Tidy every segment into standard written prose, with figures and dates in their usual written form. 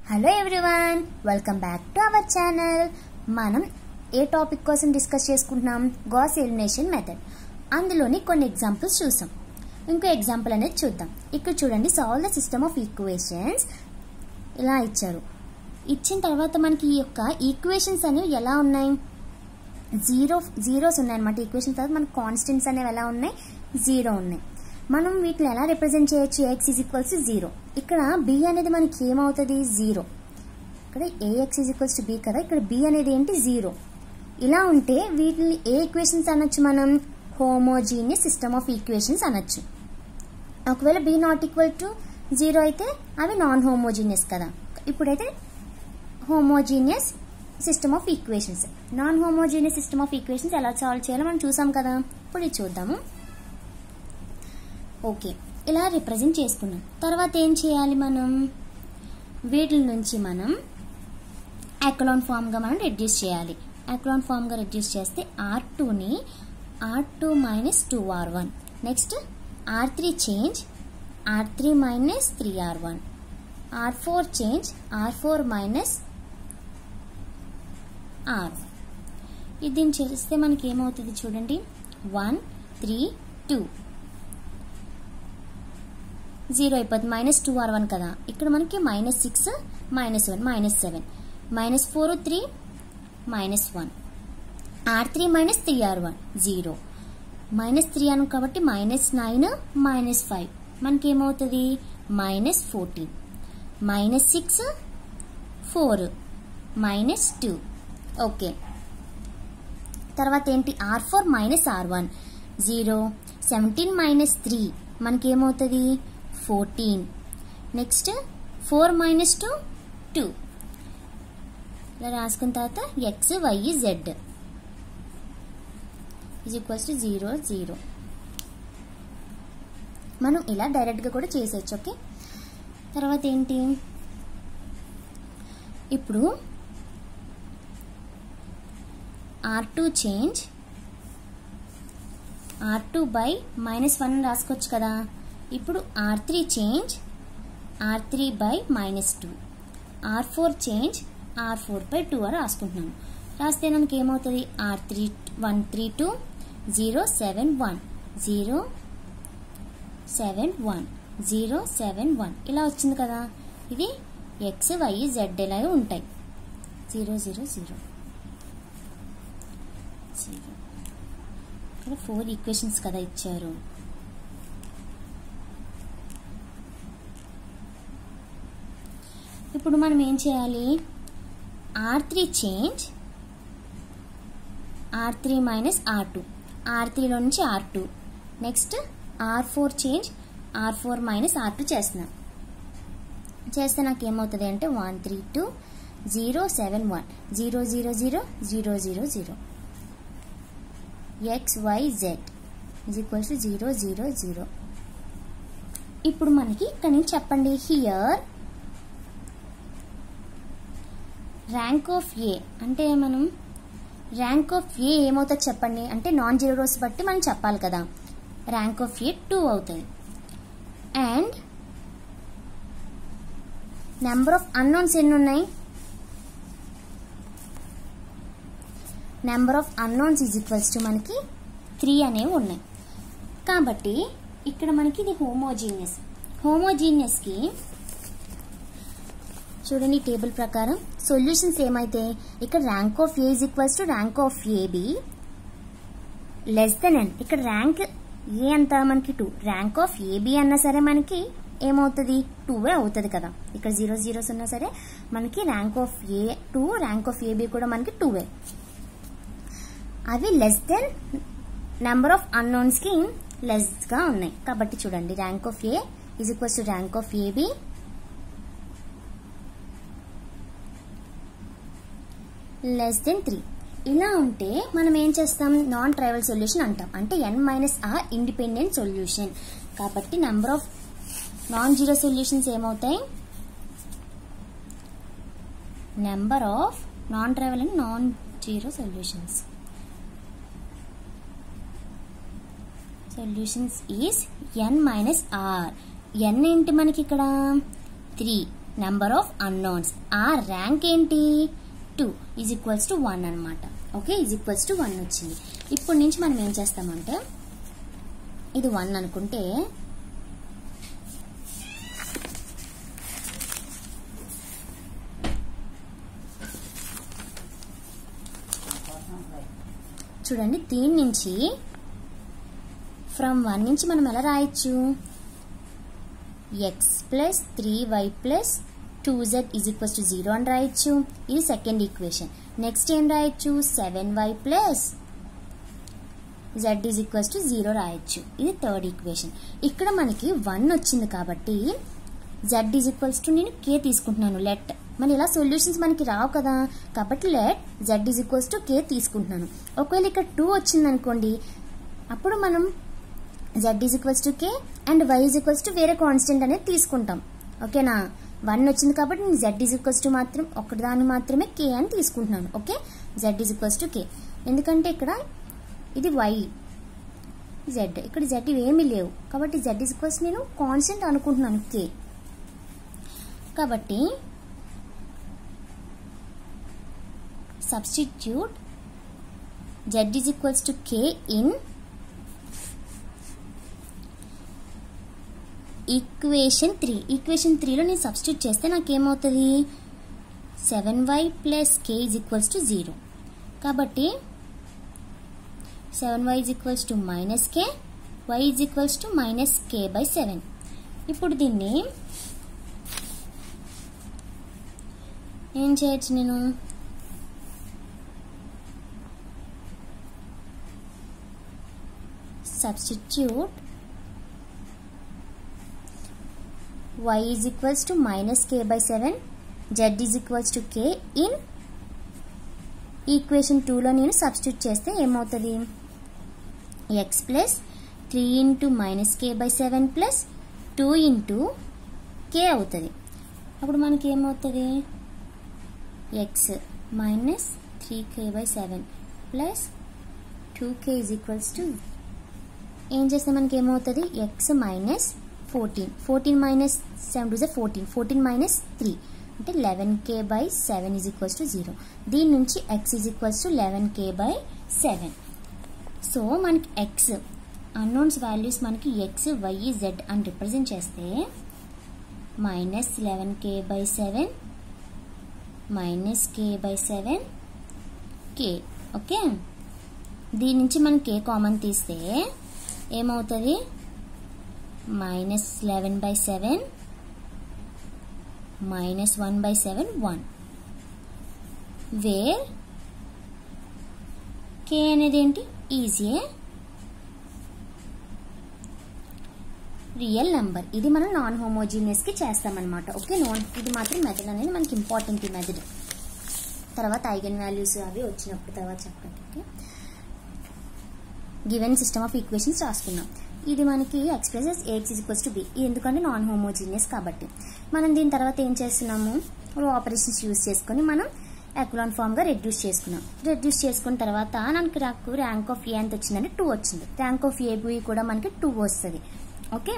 Hello everyone, welcome back to our channel. మనం ఏ topic కోసం డిస్కస్ చేసుకుంటున్నాం? Gauss elimination method. అందులోని కొన్ని ఎగ్జాంపుల్స్ చూసాం. ఇంకో ఎగ్జాంపుల్ అనేది చూద్దాం. ఇక్కడ చూడండి, solve the system of equations ఇలా ఇచ్చారు. ఇచ్చిన తర్వాత మనకి ఈ యొక్క ఈక్వేషన్స్ అనేవి ఎలా ఉన్నాయి? జీరోస్ ఉన్నాయి అనమాట. ఈక్వేషన్స్ తర్వాత మనకి కాన్స్టెంట్స్ అనేవి ఎలా ఉన్నాయి? జీరో ఉన్నాయి. మనం వీటిని ఎలా రిప్రజెంట్ చేయొచ్చు? x equals 0. ఇక్కడ b అనేది మనకి ఏమవుతుంది? 0. ఇక్కడ ax ఈక్వల్స్ b కదా, ఇక్కడ b అనేది ఏంటి? 0. ఇలా ఉంటే వీటిని ఏ ఈక్వేషన్స్ అనొచ్చు? మనం హోమోజీనియస్ సిస్టమ్ ఆఫ్ ఈక్వేషన్స్ అనొచ్చు. ఒకవేళ b నాట్ ఈక్వల్ టు 0 అయితే అవి నాన్ హోమోజీనియస్ కదా. ఇప్పుడైతే homogeneous system of equations. Non homogeneous system of equations ఎలా సాల్వ్ చేయాలో మనం చూసాం కదా. ఇప్పుడు ఇది చూద్దాము. ఓకే, ఇలా రిప్రజెంట్ చేసుకున్నాం. తర్వాత ఏం చేయాలి? మనం వీటి నుంచి మనం ఎకలాన్ ఫామ్గా మనం రెడ్యూస్ చేయాలి. ఎకలాన్ ఫామ్గా రెడ్యూస్ చేస్తే R2ని R2 minus 2R1, next R3 change R3 minus 3R1, R4 change R4 minus R1. ఇది చేస్తే మనకి ఏమవుతుంది చూడండి, 1 3 2 0 అయిపోతుంది. మైనస్ 2R1 కదా, ఇక్కడ మనకి minus 6 minus 1 minus 7 minus 4 3 minus 1 R3 minus 3R1 0 minus 3 అను కాబట్టి మైనస్ 9 మైనస్ 5 మనకి ఏమవుతుంది? Minus 14 minus 6 4 minus 2. ఓకే, తర్వాత ఏంటి? R4 మైనస్ R1 0 17 మైనస్ 3 మనకి ఏమవుతుంది? 14. Next 4 minus 2 2. ఇలా రాసుకున్న తర్వాత x y z is equals to 0 0. మనం ఇలా డైరెక్ట్గా కూడా చేసేయచ్చు. ఓకే, తర్వాత ఏంటి? ఇప్పుడు R2 change R2 by minus 1 రాసుకోవచ్చు కదా. ఇప్పుడు R3 change R3 by minus 2, R4 change R4 by 2 అని రాసుకుంటున్నాను. రాస్తే మనకి ఏమవుతుంది? R3 1 3 2 0 7 1 0 7 1 0 7 1 ఇలా వచ్చింది కదా. ఇది x y z ఇలా ఉంటాయి. 0 0 0 0. ఇక్కడ 4 ఈక్వేషన్స్ కదా ఇచ్చారు. ఇప్పుడు మనం ఏం చేయాలి? R3 change R3 minus R2, R3లో నుంచి R2, next R4 change R4 minus R2 చేస్తున్నాం. చేస్తే నాకు ఏమవుతుంది అంటే 1 3 2 0 7 1 0 0 0 0 0 0 x y z is equals to 0 0 0. ఇప్పుడు మనకి ఇక్కడ నుంచి చెప్పండి, హియర్ ర్యాంక్ ఆఫ్ ఏ అంటే మనం ర్యాంక్ ఆఫ్ ఏ ఏమవుతుంది చెప్పండి అంటే నాన్ జీరో రోస్ బట్టి మనం చెప్పాలి కదా. ర్యాంక్ ఆఫ్ ఏ 2 అవుతుంది. అండ్ నెంబర్ ఆఫ్ అన్నోన్స్ ఎన్ని ఉన్నాయి? Number of unknowns is equals to మనకి 3 అనేవి ఉన్నాయి. కాబట్టి ఇక్కడ మనకి ఇది హోమోజీనియస్. హోమోజీనియస్కి చూడండి, టేబుల్ ప్రకారం సొల్యూషన్స్ ఏమైతే ఇక్కడ rank of A is equals to rank of AB less than n. ఇక్కడ ర్యాంక్ ఏ అంతా మనకి 2, ర్యాంక్ ఆఫ్ ఏబి అన్నా సరే మనకి ఏమవుతుంది? 2 అవుతుంది కదా. ఇక్కడ 0 0s ఉన్నా సరే మనకి rank of A 2, rank of AB కూడా మనకి 2. అవి less than number of unknowns కి లెస్ గా ఉన్నాయి. కాబట్టి చూడండి, rank of A is equals to rank of AB less than 3. ఇలా ఉంటే మనం ఏం చేస్తాం? నాన్ ట్రైవల్ సొల్యూషన్ అంటాం. అంటే n minus r independent solution. కాబట్టి number of non zero solutions ఏమవుతాయి? Number of non trivial and non zero solutions is n minus r. n ఏంటి మనకి ఇక్కడ? 3. Number of unknowns. ఆ ర్యాంక్ ఏంటి 2 ఈజ్ ఈక్వల్స్ టు 1 అనమాట. ఓకే, ఈజ్ ఈక్వల్స్ టు 1 వచ్చింది. ఇప్పటి నుంచి మనం ఏం చేస్తామంటే ఇది 1 అనుకుంటే చూడండి, దీని నుంచి ఫ్రమ్ 1 నుంచి మనం ఎలా రాయొచ్చు, x plus 3y plus 2z is equals to 0 అని రాయొచ్చు. ఇది సెకండ్ ఈక్వేషన్. నెక్స్ట్ ఏం రాయొచ్చు, 7y plus z is equals to 0 రాయొచ్చు. ఇది థర్డ్ ఈక్వేషన్. ఇక్కడ మనకి 1 వచ్చింది కాబట్టి z ఈజ్ ఈక్వల్స్ టు నేను k తీసుకుంటున్నాను. లెట్ మరి ఇలా సొల్యూషన్స్ మనకి రావు కదా, కాబట్టి let z is equals to k తీసుకుంటున్నాను. ఒకవేళ ఇక్కడ 2 వచ్చింది అనుకోండి, అప్పుడు మనం z is equals to k and y is equals to వేరే కాన్స్టెంట్ అనేది తీసుకుంటాం. ఓకేనా, 1 వచ్చింది కాబట్టి నేను z ఈజ్ ఈక్వల్స్ టు మాత్రం ఒకదాన్ని మాత్రమే k అని తీసుకుంటున్నాను. Okay, z is equals to k. ఎందుకంటే ఇక్కడ ఇది y, z, ఇక్కడ z ఇవేమీ లేవు కాబట్టి z ఈజ్ ఈక్వల్స్ నేను కాన్స్టెంట్ అనుకుంటున్నాను k. కాబట్టి substitute z is equals to k in equation 3. equation 3 లో నేను సబ్స్టిట్యూట్ చేస్తే నాకు ఏమవుతుంది, 7y plus k is equals to 0. కాబట్టి 7y is equals to minus k, y is equals to minus k by 7. ఇప్పుడు దీన్ని ఏం చేయొచ్చు, నేను substitute y is equals to minus k by 7, z is equals to k in equation 2 లో నేను substitute చేస్తే ఏమవుతుంది, x plus 3 into minus k by 7 plus 2 into k అవుతుంది. అప్పుడు మనకి ఏమవుతుంది, x minus 3k by 7 plus 2k is equals to, ఏం చేస్తే మనకి ఏమవుతుంది, x minus 14 minus 7 to 14 minus 3 అంటే 11k by 7 is equals to 0. దీని నుంచి x is equals to 11k by 7. So మనకి x అన్నోన్స్ వాల్యూస్ మనకి x, y, z అని రిప్రజెంట్ చేస్తే minus 11k by 7 minus k by 7 k. Okay, దీని నుంచి మనం k కామన్ తీస్తే ఏమవుతుంది, minus 11 by 7 minus 1 by 7 1, where k అనేది ఏంటి, ఈజీ రియల్ నెంబర్. ఇది మనం నాన్ హోమోజీనియస్ కి చేస్తామన్నమాట. ఓకే, ఇది మాత్రం మెథడ్ అనేది మనకి ఇంపార్టెంట్. ఈ మెథడ్ తర్వాత ఐగన్ వాల్యూస్ అవి వచ్చినప్పుడు తర్వాత చెప్పండి. Okay, given system of equations రాసుకున్నాం. ఇది మనకి expresses ax is equals to b, ఎందుకంటే నాన్ హోమోజీనియస్ కాబట్టి. మనం దీని తర్వాత ఏం చేస్తున్నాము, ఆపరేషన్స్ యూజ్ చేసుకుని మనం ఎక్లాన్ ఫామ్ గా రెడ్యూస్ చేసుకున్నాం. రెడ్యూస్ చేసుకున్న తర్వాత నాకు ర్యాంక్ ఆఫ్ ఏ ఎంత వచ్చిందంటే 2 వచ్చింది. ర్యాంక్ ఆఫ్ ఏ బి కూడా మనకి 2 వస్తుంది. ఓకే,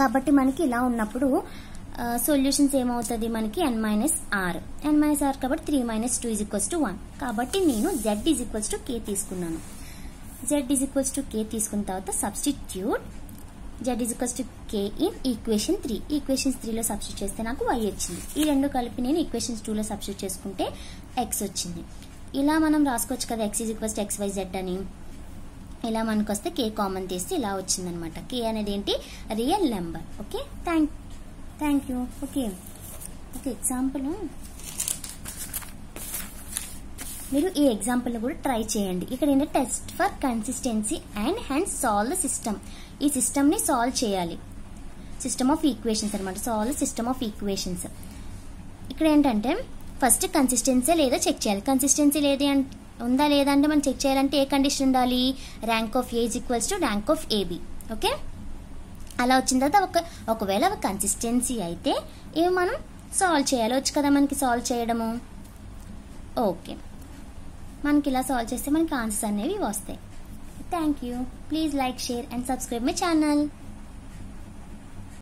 కాబట్టి మనకి ఇలా ఉన్నప్పుడు సొల్యూషన్స్ ఏమవుతుంది, మనకి n మైనస్ ఆర్ కాబట్టి 3 మైనస్ 2 ఈజ్ ఈక్వల్స్ టు 1. కాబట్టి నేను z is equals to k తీసుకున్నాను. z is equals to k తీసుకున్న తర్వాత substitute z is equals to k in equation 3. Equation 3 లో సబ్స్టిట్యూట్ చేస్తే నాకు y వచ్చింది. ఈ రెండు కలిపి నేను ఈక్వేషన్ 2 లో సబ్స్టిట్యూట్ చేసుకుంటే x వచ్చింది. ఇలా మనం రాసుకోవచ్చు కదా, x is equals to xyz అని. ఇలా మనకు వస్తే k కామన్ తీస్తే ఇలా వచ్చింది అనమాట. k అనేది ఏంటి, real number. Okay, thank you. Okay, example మీరు ఈ ఎగ్జాంపుల్ కూడా ట్రై చేయండి. ఇక్కడ ఏంటంటే test for consistency and hence solve the system. ఈ సిస్టమ్ ని సాల్వ్ చేయాలి. సిస్టమ్ ఆఫ్ ఈక్వేషన్స్ అనమాట. Solve system of equations. ఇక్కడ ఏంటంటే ఫస్ట్ కన్సిస్టెన్సీ లేదా చెక్ చేయాలి. కన్సిస్టెన్సీ ఉందా లేదా అంటే మనం చెక్ చేయాలంటే ఏ కండిషన్ ఉండాలి, rank of A is equals to rank of AB. Okay, అలా వచ్చిన తర్వాత ఒకవేళ కన్సిస్టెన్సీ అయితే ఏమి మనం సాల్వ్ చేయాలి. వచ్చు కదా మనకి సాల్వ్ చేయడము. ఓకే, మనకి ఇలా సాల్వ్ చేస్తే మనకి ఆన్సర్స్ అనేవి వస్తాయి. Thank you. Please like, share and subscribe my channel.